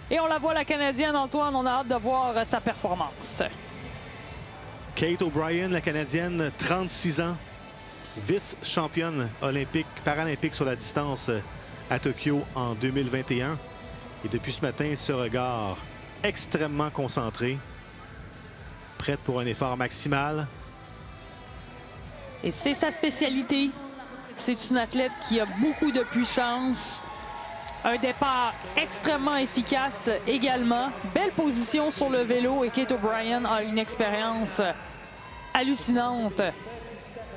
Et on la voit, la Canadienne, Antoine, on a hâte de voir sa performance. Kate O'Brien, la Canadienne, 36 ans, vice-championne olympique, paralympique sur la distance à Tokyo en 2021. Et depuis ce matin, ce regard extrêmement concentré, prête pour un effort maximal. Et c'est sa spécialité. C'est une athlète qui a beaucoup de puissance. Un départ extrêmement efficace également. Belle position sur le vélo et Kate O'Brien a une expérience hallucinante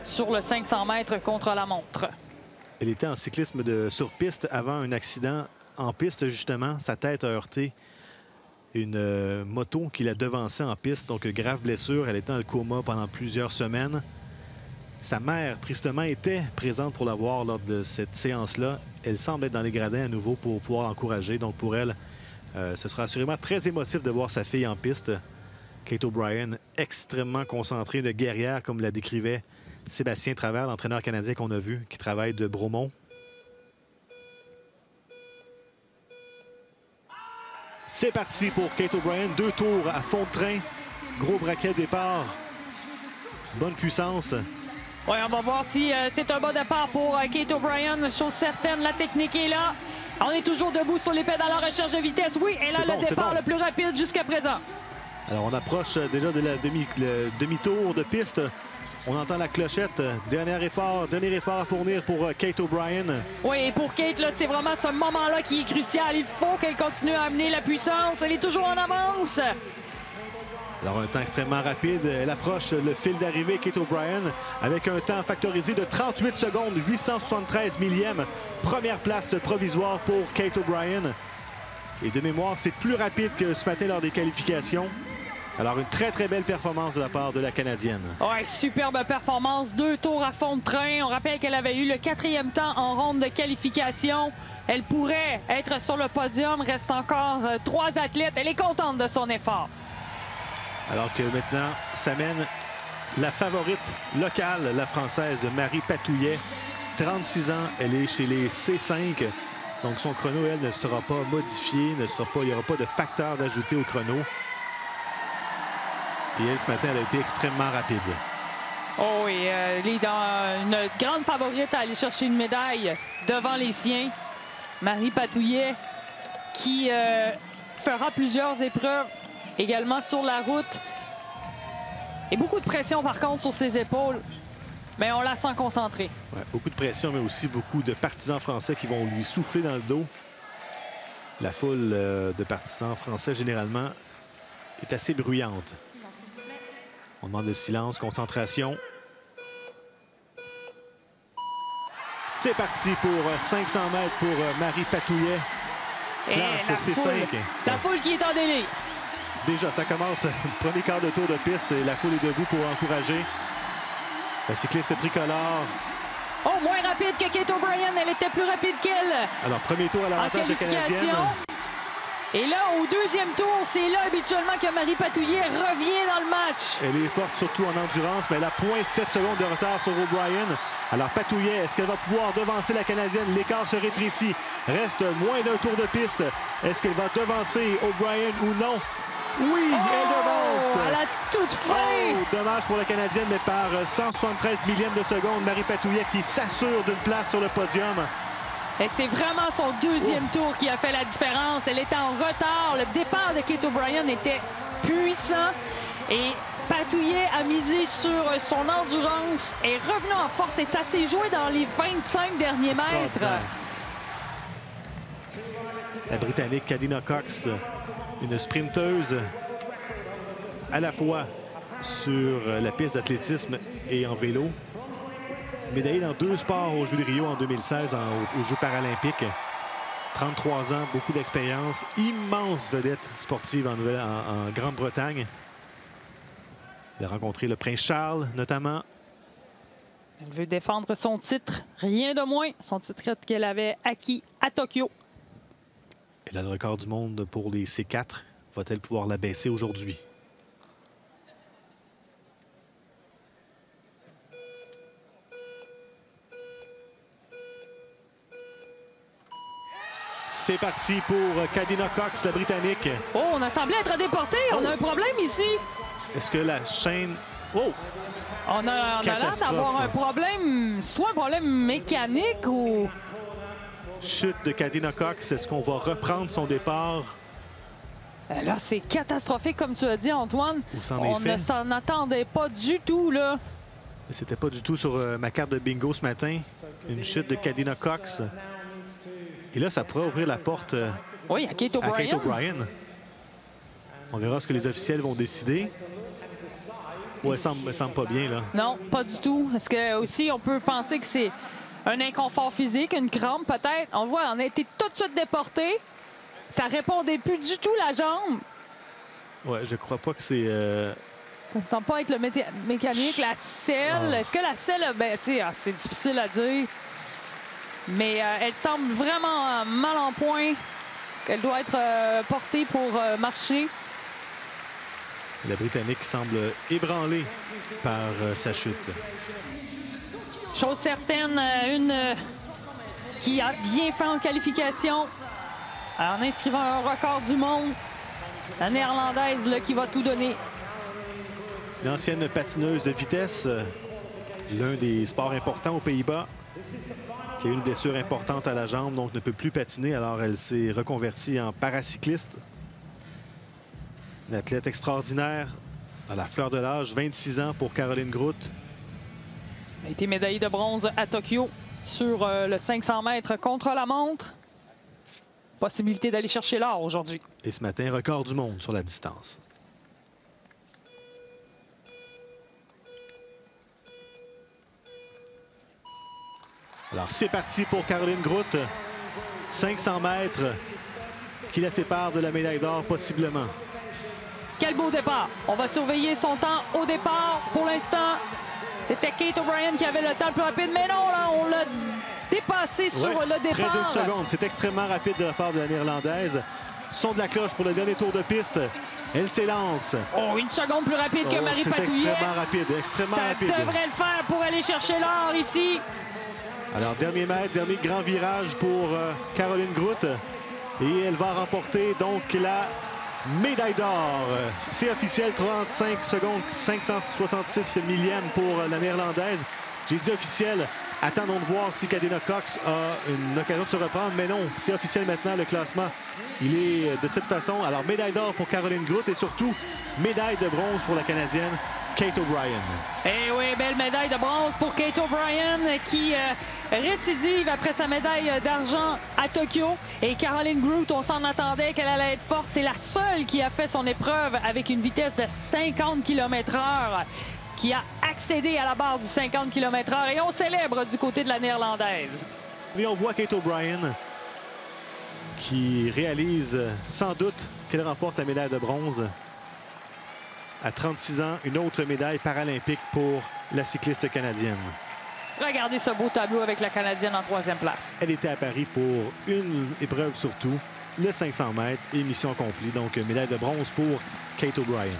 sur le 500 mètres contre la montre. Elle était en cyclisme sur piste avant un accident en piste, justement. Sa tête a heurté une moto qui la devançait en piste. Donc, grave blessure. Elle était dans le coma pendant plusieurs semaines. Sa mère, tristement, était présente pour la voir lors de cette séance-là. Elle semble être dans les gradins à nouveau pour pouvoir l'encourager. Donc, pour elle, ce sera assurément très émotif de voir sa fille en piste. Kate O'Brien, extrêmement concentrée, une guerrière, comme la décrivait Sébastien Travers, l'entraîneur canadien qu'on a vu, qui travaille de Bromont. C'est parti pour Kate O'Brien. 2 tours à fond de train. Gros braquet de départ. Bonne puissance. Oui, on va voir si c'est un bon départ pour Kate O'Brien. Chose certaine, la technique est là. On est toujours debout sur les pédales en recherche de vitesse. Oui, elle a le départ le plus rapide jusqu'à présent. Alors, on approche déjà de la demi-tour de piste. On entend la clochette. Dernier effort à fournir pour Kate O'Brien. Oui, et pour Kate, c'est vraiment ce moment-là qui est crucial. Il faut qu'elle continue à amener la puissance. Elle est toujours en avance. Alors, un temps extrêmement rapide. Elle approche le fil d'arrivée, Kate O'Brien, avec un temps factorisé de 38 secondes, 873 millièmes. Première place provisoire pour Kate O'Brien. Et de mémoire, c'est plus rapide que ce matin lors des qualifications. Alors, une très, très belle performance de la part de la Canadienne. Oui, superbe performance. 2 tours à fond de train. On rappelle qu'elle avait eu le 4e temps en ronde de qualification. Elle pourrait être sur le podium. Reste encore 3 athlètes. Elle est contente de son effort. Alors que maintenant s'amène la favorite locale, la Française Marie Patouillet. 36 ans, elle est chez les C5. Donc son chrono, elle, ne sera pas modifié, il n'y aura pas de facteur d'ajouter au chrono. Et elle, ce matin, elle a été extrêmement rapide. Oh oui, elle est dans une grande favorite à aller chercher une médaille devant les siens. Marie Patouillet qui fera plusieurs épreuves également sur la route. Et beaucoup de pression, par contre, sur ses épaules. Mais on la sent concentrée. Ouais, beaucoup de pression, mais aussi beaucoup de partisans français qui vont lui souffler dans le dos. La foule de partisans français, généralement, est assez bruyante. On demande de silence, concentration. C'est parti pour 500 mètres pour Marie Patouillet. Classe C5. La foule qui est en délire. Déjà, ça commence le premier quart de tour de piste et la foule est debout pour encourager la cycliste tricolore. Oh, moins rapide que Kate O'Brien. Elle était plus rapide qu'elle. Alors, premier tour à l'avantage de Canadienne. Et là, au 2e tour, c'est là habituellement que Marie Patouillet revient dans le match. Elle est forte, surtout en endurance, mais elle a 0,7 secondes de retard sur O'Brien. Alors, Patouillet, est-ce qu'elle va pouvoir devancer la Canadienne? L'écart se rétrécit. Reste moins d'un tour de piste. Est-ce qu'elle va devancer O'Brien ou non? Oui, elle devance. À la toute fin. Oh, dommage pour la Canadienne, mais par 173 millièmes de seconde, Marie Patouillet qui s'assure d'une place sur le podium. Et c'est vraiment son 2e tour qui a fait la différence. Elle était en retard. Le départ de Kate O'Brien était puissant. Et Patouillet a misé sur son endurance. Est revenu en force et ça s'est joué dans les 25 derniers mètres. La Britannique Kadina Cox, une sprinteuse à la fois sur la piste d'athlétisme et en vélo. Médaillée dans 2 sports aux Jeux de Rio en 2016, aux Jeux paralympiques. 33 ans, beaucoup d'expérience, immense vedette sportive en Grande-Bretagne. Elle a rencontré le prince Charles, notamment. Elle veut défendre son titre, rien de moins. Son titre qu'elle avait acquis à Tokyo. Elle a le record du monde pour les C4. Va-t-elle pouvoir l'abaisser aujourd'hui? C'est parti pour Kadina Cox, la Britannique. Oh, on a semblé être déporté. On a un problème ici. Est-ce que la chaîne... Oh! On a l'air d'avoir un problème, soit un problème mécanique ou... Chute de Kadina Cox. Est-ce qu'on va reprendre son départ? Là, c'est catastrophique, comme tu as dit, Antoine. On ne s'en attendait pas du tout, là. C'était pas du tout sur ma carte de bingo ce matin. Une chute de Kadina Cox. Et là, ça pourrait ouvrir la porte oui, à Kate O'Brien. On verra ce que les officiels vont décider. Ouais, ça me semble pas bien, là. Non, pas du tout. Est-ce que aussi, on peut penser que c'est un inconfort physique, une crampe peut-être? On voit, on a été tout de suite déporté. Ça répondait plus du tout, la jambe. Ouais, je crois pas que c'est... Ça ne semble pas être le mécanique. La selle, est-ce que la selle... Ben, c'est difficile à dire. Mais elle semble vraiment mal en point. Elle doit être portée pour marcher. La Britannique semble ébranlée par sa chute. Chose certaine, une qui a bien fait en qualification en inscrivant un record du monde. La Néerlandaise là, qui va tout donner. L'ancienne patineuse de vitesse, l'un des sports importants aux Pays-Bas, qui a eu une blessure importante à la jambe, donc ne peut plus patiner. Alors elle s'est reconvertie en paracycliste. Une athlète extraordinaire à la fleur de l'âge, 26 ans pour Caroline Groot. Elle a été médaillée de bronze à Tokyo sur le 500 mètres contre la montre. Possibilité d'aller chercher l'or aujourd'hui. Et ce matin, record du monde sur la distance. Alors, c'est parti pour Caroline Groot. 500 mètres qui la sépare de la médaille d'or, possiblement. Quel beau départ. On va surveiller son temps au départ. Pour l'instant, c'était Kate O'Brien qui avait le temps le plus rapide. Mais non, là, on l'a dépassé sur le départ. Près d'une seconde. C'est extrêmement rapide de la part de la Néerlandaise. Son de la cloche pour le dernier tour de piste. Elle s'élance. Oh, une seconde plus rapide que Marie Patouillet. Extrêmement rapide, extrêmement rapide. Ça devrait le faire pour aller chercher l'or ici. Alors, dernier mètre, dernier grand virage pour Caroline Groot. Et elle va remporter donc la médaille d'or. C'est officiel, 35 secondes, 566 millièmes pour la Néerlandaise. J'ai dit officiel. Attendons de voir si Kadina Cox a une occasion de se reprendre. Mais non, c'est officiel maintenant, le classement. Il est de cette façon. Alors, médaille d'or pour Caroline Groot et surtout, médaille de bronze pour la Canadienne Kate O'Brien. Eh oui, belle médaille de bronze pour Kate O'Brien qui récidive après sa médaille d'argent à Tokyo. Et Caroline Groot, on s'en attendait qu'elle allait être forte. C'est la seule qui a fait son épreuve avec une vitesse de 50 km/h, qui a accédé à la barre du 50 km/h. Et on célèbre du côté de la Néerlandaise. Et on voit Kate O'Brien qui réalise sans doute qu'elle remporte la médaille de bronze. À 36 ans, une autre médaille paralympique pour la cycliste canadienne. Regardez ce beau tableau avec la Canadienne en 3e place. Elle était à Paris pour une épreuve surtout, le 500 mètres et mission accomplie. Donc, médaille de bronze pour Kate O'Brien.